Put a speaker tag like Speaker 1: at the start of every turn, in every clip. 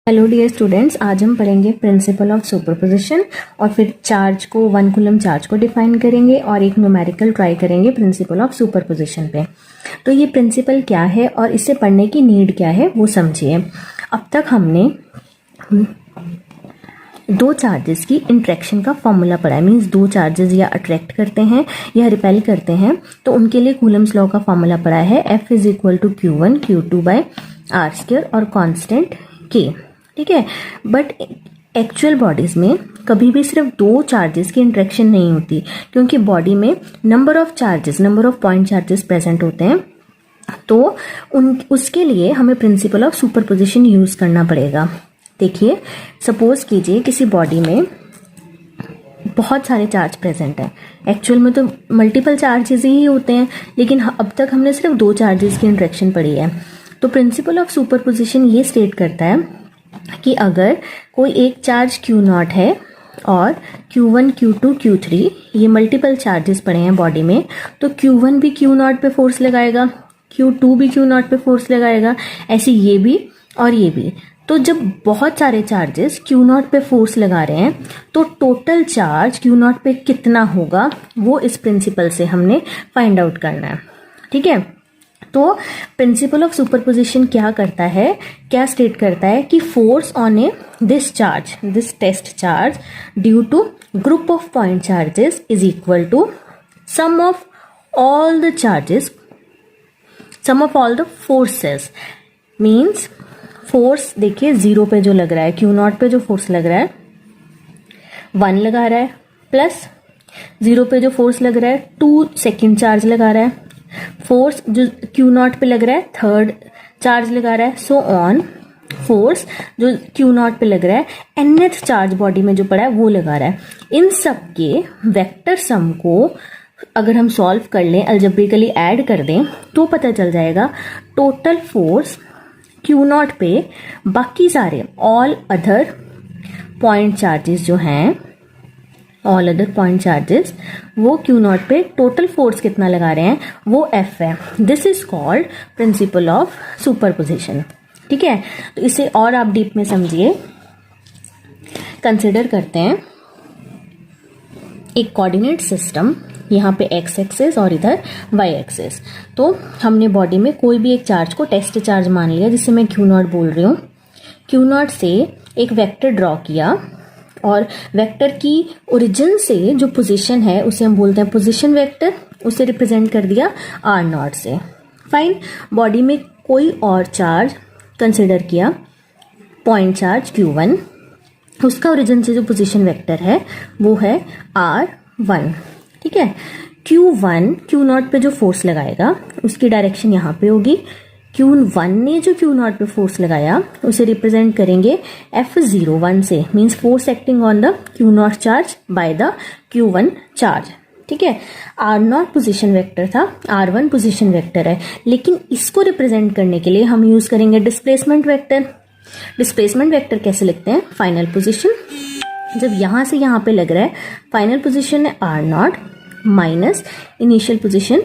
Speaker 1: Hello dear students, आज हम पढ़ेंगे प्रिंसिपल ऑफ सुपरपोजिशन और फिर चार्ज को 1 कूलम चार्ज को डिफाइन करेंगे और एक न्यूमेरिकल ट्राई करेंगे प्रिंसिपल ऑफ सुपरपोजिशन पे। तो ये प्रिंसिपल क्या है और इसे पढ़ने की नीड क्या है वो समझिए। अब तक हमने दो चार्जेस की इंट्रैक्शन का फॉर्मूला पढ़ा है। मीन्स दो चार्जेस या अट्रैक्ट करते हैं या रिपेल करते हैं तो उनके लिए कूलम्स लॉ का फॉर्मूला पढ़ा है। F is equal to Q1 Q2 by R square और कांस्टेंट K। ठीक है, बट एक्चुअल बॉडीज में कभी भी सिर्फ दो चार्जेस की इंट्रैक्शन नहीं होती, क्योंकि बॉडी में number of point charges present होते हैं। तो उसके लिए हमें प्रिंसिपल ऑफ सुपरपोजिशन यूज करना पड़ेगा। देखिए, सपोज कीजिए किसी बॉडी में बहुत सारे चार्ज प्रेजेंट हैं। एक्चुअल में तो मल्टीपल चार्जेस ही होते हैं, लेकिन अब तक हमने सिर्फ दो चार्जेस की इंट्रैक्शन पढ़ी है। तो प्रिंसिपल ऑफ सुपरपोजिशन ये स्टेट करता है कि अगर कोई एक चार्ज Q0 है और Q1 Q2 Q3 ये मल्टीपल चार्जेस पड़े हैं बॉडी में, तो Q1 भी Q0 पे फोर्स लगाएगा, Q2 भी Q0 पे फोर्स लगाएगा, ऐसे ये भी और ये भी। तो जब बहुत सारे चार्जेस Q0 पे फोर्स लगा रहे हैं तो टोटल चार्ज Q0 पे कितना होगा वो इस प्रिंसिपल से हमने फाइंड आउट करना है। ठीक है, तो प्रिंसिपल ऑफ सुपरपोजिशन क्या करता है, क्या स्टेट करता है कि force on a this test charge due to group of point charges is equal to sum of all the forces. Means force देखिए, 0 पे जो लग रहा है, Q0 पे जो फोर्स लग रहा है 1 लगा रहा है, प्लस 0 पे जो फोर्स लग रहा है 2 सेकेंड चार्ज लगा रहा है, फोर्स जो Q0 पे लग रहा है 3rd चार्ज लगा रहा है, सो ऑन। फोर्स जो Q0 पे लग रहा है nth चार्ज बॉडी में जो पड़ा है वो लगा रहा है। इन सब के वेक्टर सम को अगर हम सॉल्व कर लें, अलजेब्रिकली ऐड कर दें, तो पता चल जाएगा टोटल फोर्स Q0 पे बाकी सारे ऑल अदर पॉइंट चार्जेस जो हैं, ऑल अदर पॉइंट चार्जेस, वो Q0 पे टोटल फोर्स कितना लगा रहे हैं वो F है। This is called principle of superposition. ठीक है, तो इसे और आप डीप में समझिए। कंसिडर करते हैं एक कोऑर्डिनेट सिस्टम, यहाँ पे x एक्सिस और इधर y एक्सिस। तो हमने बॉडी में कोई भी एक चार्ज को टेस्ट चार्ज मान लिया, जिसे मैं Q0 बोल रही हूँ। Q0 से एक वेक्टर ड्रॉ किया और वेक्टर की ओरिजिन से जो पोजीशन है उसे हम बोलते हैं पोजीशन वेक्टर, उसे रिप्रेजेंट कर दिया R0 से। फाइन, बॉडी में कोई और चार्ज कंसिडर किया, पॉइंट चार्ज Q1, उसका ओरिजिन से जो पोजीशन वेक्टर है वो है R1। ठीक है, Q1 Q0 पे जो फोर्स लगाएगा उसकी डायरेक्शन यहाँ पे होगी। Q1 ने जो Q0 पे फोर्स लगाया उसे रिप्रेजेंट करेंगे F01 से, means force acting on the Q0 charge by the Q1 charge. ठीक है, R0 पोजीशन वेक्टर था, R1 पोजीशन वेक्टर है, लेकिन इसको रिप्रेजेंट करने के लिए हम यूज करेंगे डिस्प्लेसमेंट वेक्टर। डिस्प्लेसमेंट वेक्टर कैसे लिखते हैं? फाइनल पोजीशन, जब यहां से यहां पे लग रहा है, फाइनल पोजीशन है R0 minus initial position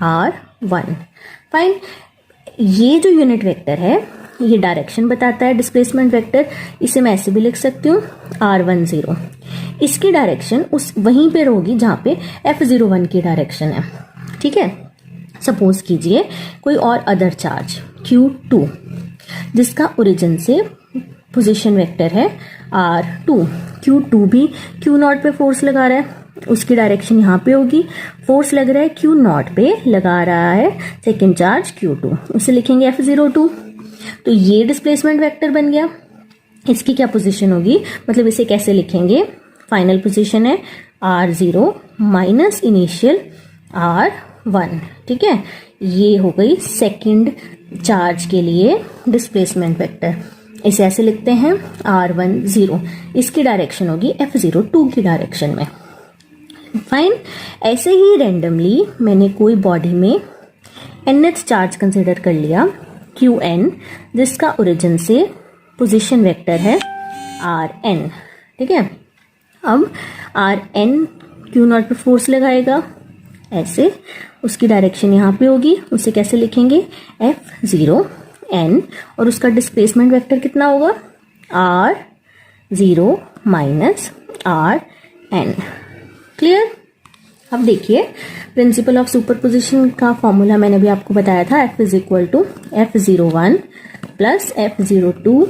Speaker 1: R1। Fine, ये जो यूनिट वेक्टर है ये डायरेक्शन बताता है डिस्प्लेसमेंट वेक्टर, इसे मैं ऐसे भी लिख सकती हूँ R10। इसकी डायरेक्शन उस वहीं पे होगी जहां पे F01 की डायरेक्शन है। ठीक है, सपोज कीजिए कोई और अदर चार्ज Q2 जिसका ओरिजिन से पोजीशन वेक्टर है R2। Q2 भी Q0 पे फोर्स लगा रहा है, उसकी डायरेक्शन यहाँ पे होगी। फोर्स लग रहा है Q0 पे, लगा रहा है सेकेंड चार्ज Q2, उसे लिखेंगे F02। तो ये डिस्प्लेसमेंट वेक्टर बन गया। इसकी क्या पोजीशन होगी, मतलब इसे कैसे लिखेंगे? फाइनल पोजीशन है R0 माइनस इनिशियल R1। ठीक है, ये हो गई सेकेंड चार्ज के लिए डिस्प्लेसमेंट वेक्टर। इसे ऐसे लिखते हैं R10, इसकी डायरेक्शन होगी F02 की डायरेक्शन में। फाइन, ऐसे ही रेंडमली मैंने कोई बॉडी में nth चार्ज कंसिडर कर लिया Qn, जिसका ओरिजिन से पोजीशन वेक्टर है Rn। ठीक है, अब Rn Q0 पे फोर्स लगाएगा ऐसे, उसकी डायरेक्शन यहाँ पे होगी, उसे कैसे लिखेंगे? F0 n, और उसका डिस्प्लेसमेंट वेक्टर कितना होगा? R0 minus Rn। क्लियर? अब देखिए प्रिंसिपल ऑफ सुपरपोजिशन का फॉर्मूला मैंने भी आपको बताया था, F is equal to F01 plus F02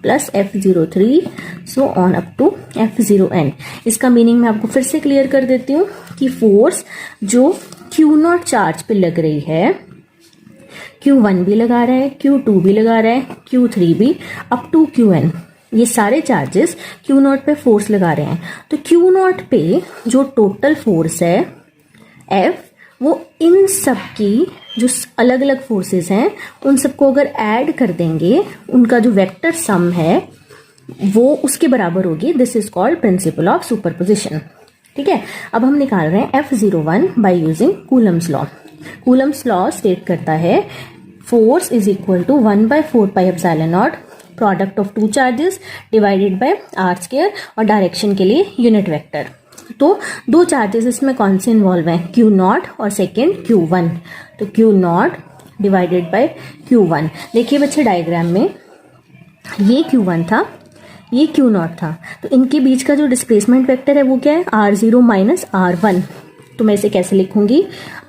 Speaker 1: plus F03 so on up to F0n। इसका मीनिंग मैं आपको फिर से क्लियर कर देती हूँ कि फोर्स जो Q0 चार्ज पे लग रही है, Q1 भी लगा रहा है, Q2 भी लगा रहा है, Q3 भी, अप टू Qn, ये सारे चार्जेस Q0 पे फोर्स लगा रहे हैं। तो Q0 पे जो टोटल फोर्स है F, वो इन सब की जो अलग अलग फोर्सेस हैं उन सबको अगर ऐड कर देंगे, उनका जो वेक्टर सम है वो उसके बराबर होगी। This is called principle of superposition. ठीक है, अब हम निकाल रहे हैं F01 by using Coulomb's law. Coulomb's law state करता है force is equal to 1/4 pi epsilon naught product of two charges divided by R square, और डायरेक्शन के लिए यूनिट वेक्टर। तो दो चार्जेस इसमें कौन से इन्वॉल्व हैं, Q0 और सेकेंड Q1। तो Q0 डिवाइडेड बाय Q1। देखिए बच्चे डायग्राम में ये Q1 था, ये Q0 था, तो इनके बीच का जो डिस्प्लेसमेंट वेक्टर है वो क्या है, R0 माइनस R1। तो मैं इसे कैसे लिखूंगी,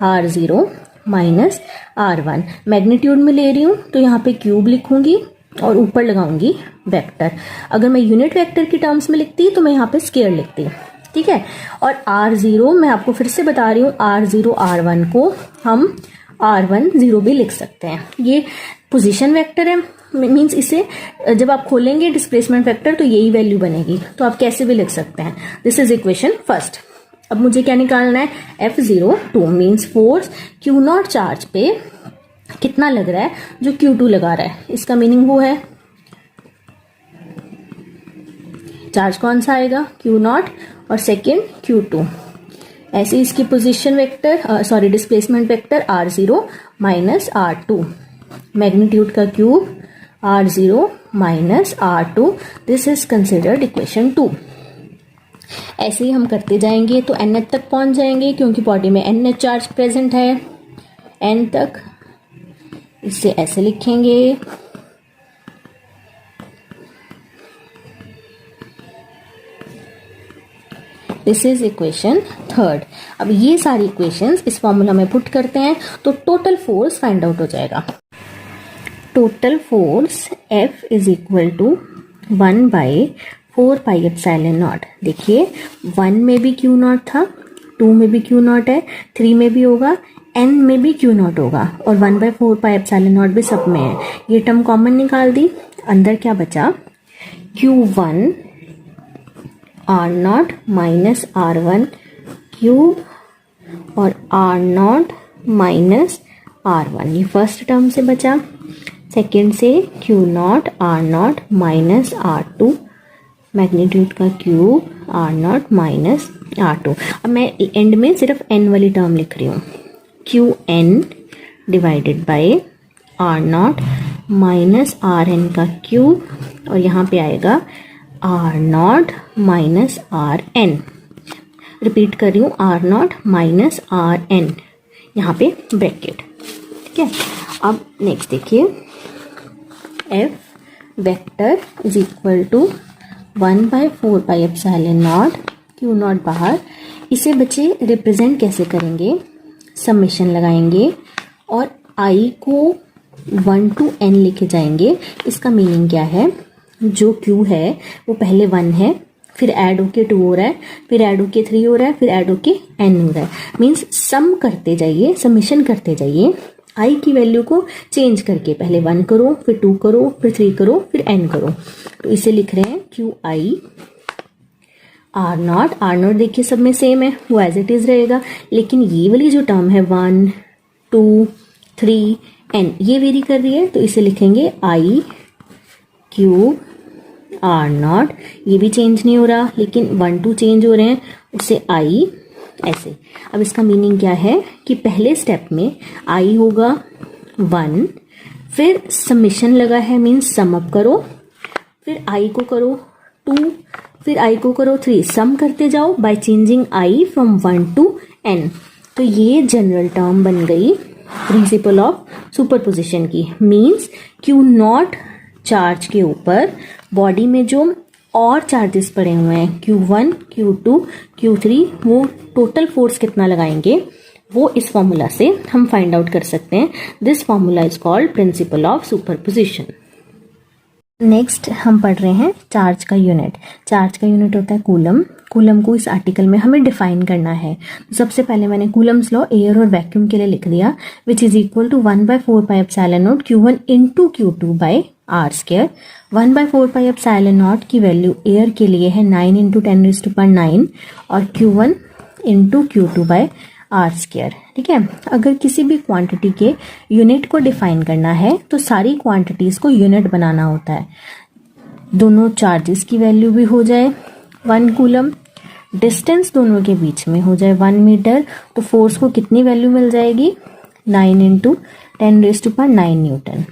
Speaker 1: R0 माइनस R1। मैग्नीट्यूड में ले रही हूँ तो यहाँ पे क्यूब लिखूंगी और ऊपर लगाऊंगी वेक्टर। अगर मैं यूनिट वेक्टर की टर्म्स में लिखती तो मैं यहाँ पे स्क्वायर लिखती। ठीक है, और R0 मैं आपको फिर से बता रही हूँ, R0 R1 को हम R1 0 भी लिख सकते हैं। ये पोजीशन वेक्टर है, मीन्स इसे जब आप खोलेंगे डिस्प्लेसमेंट वेक्टर तो यही वैल्यू बनेगी, तो आप कैसे भी लिख सकते हैं। This is equation first. अब मुझे क्या निकालना है, F02 means force Q0 charge पे कितना लग रहा है, जो Q2 लगा रहा है। इसका मीनिंग वो है चार्ज कौन सा आएगा, Q0 और सेकेंड Q2। ऐसे इसकी position vector sorry displacement vector R0 minus R2, magnitude का cube R0 minus R2। This is considered equation 2। ऐसे ही हम करते जाएंगे तो nth तक पहुंच जाएंगे, क्योंकि बॉडी में nth चार्ज प्रेजेंट है n तक। इसे ऐसे लिखेंगे, दिस इज इक्वेशन थर्ड। अब ये सारी इक्वेशंस इस फॉर्मूला में पुट करते हैं तो टोटल फोर्स फाइंड आउट हो जाएगा। Total force F is equal to 1/4 pi epsilon naught. देखिए 1 में भी Q0 था, 2 में भी Q0 है, 3 में भी होगा, n में भी Q0 होगा, और 1/4 पाई एप्सिलॉन नॉट भी सब में है। ये टर्म कॉमन निकाल दी, अंदर क्या बचा, Q1 R0 minus R1 cube और R0 माइनस R1, ये फर्स्ट टर्म से बचा। सेकेंड से Q0 R0 minus R2, magnitude का क्यूब R0 माइनस R2। अब मैं एंड में सिर्फ n वाली टर्म लिख रही हूँ, Qn divided by R0 minus Rn का क्यूब, और यहाँ पे आएगा R0 माइनस Rn। रिपीट कर रही हूँ, R0 माइनस Rn, यहाँ पे ब्रैकेट। ठीक है, अब नेक्स्ट देखिए, F vector is equal to 1/4 pi epsilon naught, Q0 बाहर। इसे बच्चे रिप्रेजेंट कैसे करेंगे, समेशन लगाएंगे और I को 1 to n लेके जाएंगे। इसका मीनिंग क्या है, जो Q है वो पहले 1 है, फिर ऐड होके 2 हो रहा है, फिर ऐड होके 3 हो रहा है, फिर ऐड होके n हो रहा है। मीन्स सम करते जाइए, समेशन करते जाइए, I की वैल्यू को चेंज करके पहले 1 करो, फिर 2 करो, फिर 3 करो, फिर n करो। तो इसे लिख रहे हैं QI R0। R0 देखिए सब में सेम है, वो एज इट इज रहेगा, लेकिन ये वाली जो टर्म है 1 2 3 n ये वेरी कर रही है, तो इसे लिखेंगे I क्यूब R0। ये भी चेंज नहीं हो रहा, लेकिन 1 2 चेंज हो रहे हैं, उससे I ऐसे। अब इसका मीनिंग क्या है कि पहले स्टेप में I होगा 1, फिर समेशन लगा है मीन्स सम अप करो, फिर I को करो 2, फिर I को करो 3, सम करते जाओ by changing I from 1 to n। तो ये जनरल टर्म बन गई प्रिंसिपल ऑफ सुपरपोजिशन की। मीन्स Q0 चार्ज के ऊपर बॉडी में जो और चार्जेस पड़े हुए हैं Q1, Q2, Q3, वो टोटल फोर्स कितना लगाएंगे वो इस फॉर्मूला से हम फाइंड आउट कर सकते हैं. This formula is called principle of superposition. Next हम पढ़ रहे हैं चार्ज का यूनिट. चार्ज का यूनिट होता है कूलम. कूलम को इस आर्टिकल में हमें डिफाइन करना है. तो सबसे पहले मैंने कूलम्स लॉ एयर और वैक्यूम के लिए लिख दिया, which is equal to 1/4πε0 Q1 into Q2 by r square. 1/4 epsilon naught की वैल्यू एयर के लिए है 9 इंटू 10⁹ और Q1 into Q2 by r square. ठीक है. अगर किसी भी क्वांटिटी के यूनिट को डिफाइन करना है तो सारी क्वांटिटीज को यूनिट बनाना होता है. दोनों चार्जेस की वैल्यू भी हो जाए 1 कूलम, डिस्टेंस दोनों के बीच में हो जाए 1 मीटर, तो फोर्स को कितनी वैल्यू मिल जाएगी 9 इंटू 10⁹ न्यूटन.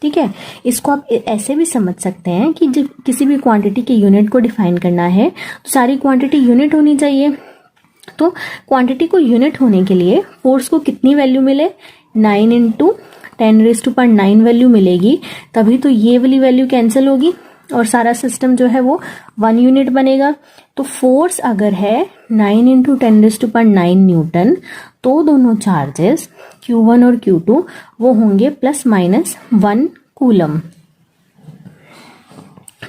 Speaker 1: ठीक है. इसको आप ऐसे भी समझ सकते हैं कि जब किसी भी क्वांटिटी के यूनिट को डिफाइन करना है तो सारी क्वांटिटी यूनिट होनी चाहिए. तो क्वांटिटी को यूनिट होने के लिए फोर्स को कितनी वैल्यू मिले 9 इंटू 10⁹ वैल्यू मिलेगी, तभी तो ये वाली वैल्यू कैंसिल होगी और सारा सिस्टम जो है वो 1 यूनिट बनेगा. तो फोर्स अगर है 9 इंटू 10⁹ न्यूटन, तो दोनों चार्जेस Q1 और Q2 वो होंगे प्लस माइनस 1 कूलम.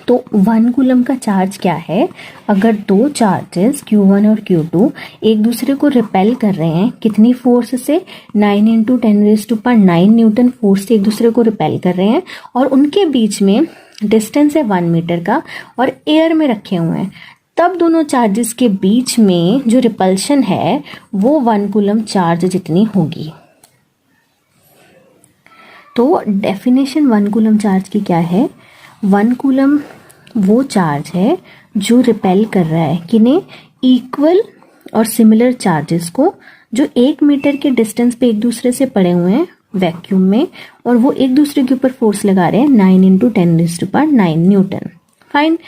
Speaker 1: तो 1 कूलम का चार्ज क्या है? अगर दो चार्जेस Q1 और Q2 एक दूसरे को रिपेल कर रहे हैं, कितनी फोर्स से 9 इंटू 10⁹ न्यूटन फोर्स से एक दूसरे को रिपेल कर रहे हैं और उनके बीच में डिस्टेंस है 1 मीटर का और एयर में रखे हुए हैं, तब दोनों चार्जेस के बीच में जो रिपल्शन है वो 1 कूलम चार्ज जितनी होगी. तो डेफिनेशन 1 कूलम चार्ज की क्या है? 1 कूलम वो चार्ज है जो रिपेल कर रहा है किन्हें? इक्वल और सिमिलर चार्जेस को, जो 1 मीटर के डिस्टेंस पे एक दूसरे से पड़े हुए हैं वैक्यूम में और वो एक दूसरे के ऊपर फोर्स लगा रहे हैं 9 इंटू 10⁹ न्यूटन. फाइन.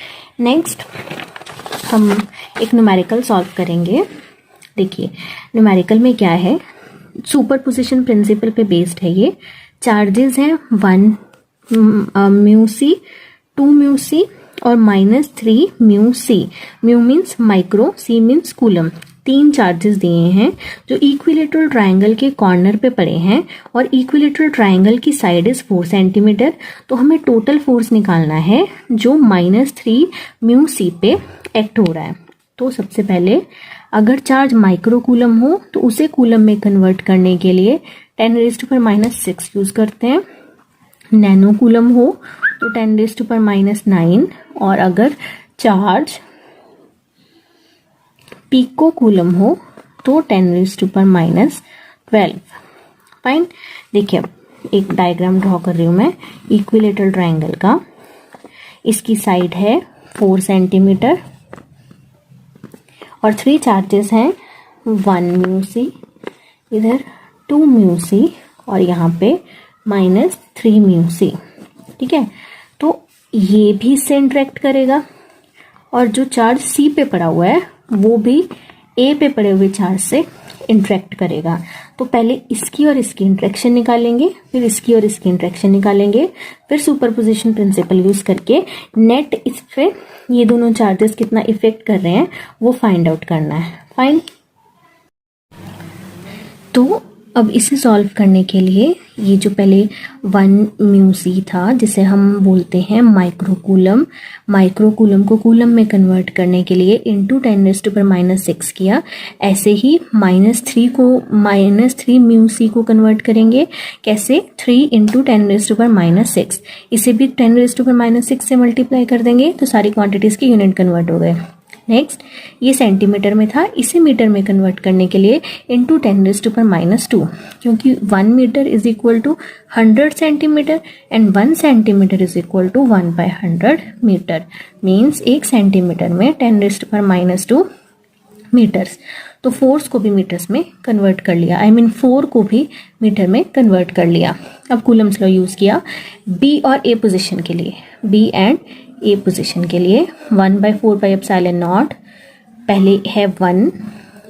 Speaker 1: नेक्स्ट हम एक न्यूमेरिकल सॉल्व करेंगे. देखिए न्यूमेरिकल में क्या है, सुपरपोजिशन प्रिंसिपल पे बेस्ड है ये. चार्जेस हैं 1 म्यू सी, 2 म्यू सी और -3 mu C. Mu means micro, C means coulomb. 3 charges दिए हैं जो इक्विलेटरल ट्रायंगल के कॉर्नर पे पड़े हैं और इक्विलेटरल ट्रायंगल की साइड इज 4 सेंटीमीटर. तो हमें टोटल फोर्स निकालना है जो -3 म्यू सी पे एक्ट हो रहा है. तो सबसे पहले अगर चार्ज माइक्रो कूलम हो तो उसे कूलम में कन्वर्ट करने के लिए 10⁻⁻6 यूज करते हैं. नैनो कूलम हो तो 10⁻⁹ और अगर चार्ज पिको कूलम हो तो 10⁻12. फाइन. देखिए अब एक डायग्राम ड्रॉ कर रही हूं मैं इक्विलेटरल ट्रायंगल का. इसकी साइड है 4 सेंटीमीटर और 3 चार्जेस हैं 1 म्यू सी, इधर 2 म्यू सी और यहाँ पे -3 म्यू सी. ठीक है. तो ये भी इससे इंटरेक्ट करेगा और जो चार्ज सी पे पड़ा हुआ है वो भी ए पे पड़े हुए चार्ज से इंटरेक्ट करेगा. तो पहले इसकी और इसकी इंटरेक्शन निकालेंगे, फिर इसकी और इसकी इंटरेक्शन निकालेंगे, फिर सुपरपोजिशन प्रिंसिपल यूज करके नेट इस पे ये दोनों चार्जेस कितना इफेक्ट कर रहे हैं वो फाइंड आउट करना है. फाइन. तो अब इसे सॉल्व करने के लिए ये जो पहले 1 म्यू सी था जिसे हम बोलते हैं माइक्रो कूलम, माइक्रो कूलम को कूलम में कन्वर्ट करने के लिए इंटू 10⁻⁻6 किया. ऐसे ही -3 म्यू सी को कन्वर्ट करेंगे. कैसे? 3 इंटू 10⁻⁻6. इसे भी 10⁻⁻6 से मल्टीप्लाई कर देंगे तो सारी क्वांटिटीज के यूनिट कन्वर्ट हो गए. नेक्स्ट ये सेंटीमीटर में था, इसे मीटर में कन्वर्ट करने के लिए इंटू 10⁻2, क्योंकि 1 metre is equal to 100 centimetre and 1 centimetre is equal to 1/100 metre. Means 1 centimetre में 10⁻2 मीटर्स. तो फोर्स को भी मीटर्स में कन्वर्ट कर लिया, आई मीन 4 को भी मीटर में कन्वर्ट कर लिया. अब कूलम्स लॉ यूज किया बी और ए पोजिशन के लिए. बी एंड ए पोजीशन के लिए 1/4πε0 पहले है 1,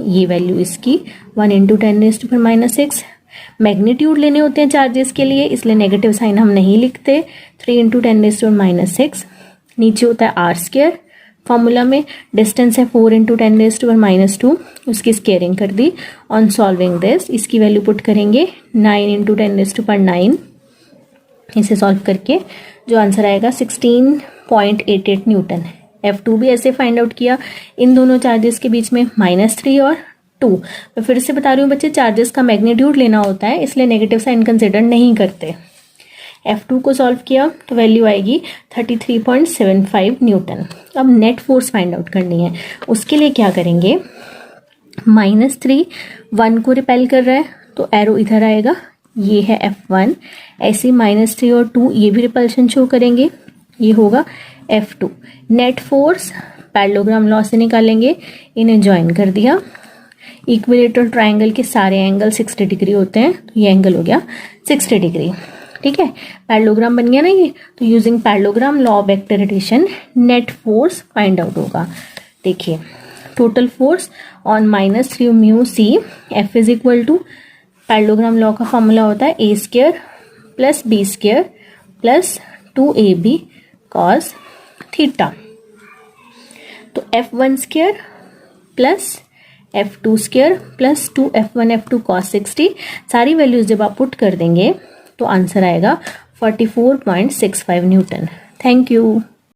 Speaker 1: ये वैल्यू इसकी 1 इंटू 10⁻⁻6 मैग्नीट्यूड लेने होते हैं चार्जेस के लिए, इसलिए नेगेटिव साइन हम नहीं लिखते। 3 इंटू 10⁻⁻6 नीचे होता है आर स्क्वायर, फॉर्मूला में डिस्टेंस है 4 इंटू 10⁻², उसकी स्केयरिंग कर दी। ऑन सॉल्विंग दिस इसकी वैल्यू पुट करेंगे 9 इंटू 10⁻9, इसे सॉल्व करके जो आंसर आएगा 16.88 न्यूटन। F2 भी ऐसे फाइंड आउट किया, इन दोनों चार्जेस के बीच में -3 और 2। मैं फिर से बता रही हूँ बच्चे, चार्जेस का मैग्नीट्यूड लेना होता है, इसलिए नेगेटिव साइन कंसिडर नहीं करते। F2 को सॉल्व किया तो वैल्यू आएगी 33.75 न्यूटन। अब नेट फोर्स फाइंड आउट करनी है, उसके लिए क्या करेंगे, -3 1 को रिपेल कर रहा है तो एरो इधर आएगा, ये है F1। ऐसे -3 और 2 ये भी रिपल्शन शो करेंगे, ये होगा F2। Net force parallelogram law से निकालेंगे, इन्हें ज्वाइन कर दिया। इक्विलेटरल ट्रायंगल के सारे एंगल 60 डिग्री होते हैं, तो ये एंगल हो गया 60 डिग्री। ठीक है, पैरेललोग्राम बन गया ना ये। तो using parallelogram law of vector addition net force find out होगा। देखिए, total force on -3 mu C, F is equal to, parallelogram law का फॉर्मूला होता है a square plus b square plus 2ab cos theta. तो F1 square plus F2 square plus 2F1 F2 cos 60, सारी values जब आप put कर देंगे तो आंसर आएगा 44.65 न्यूटन। Thank you.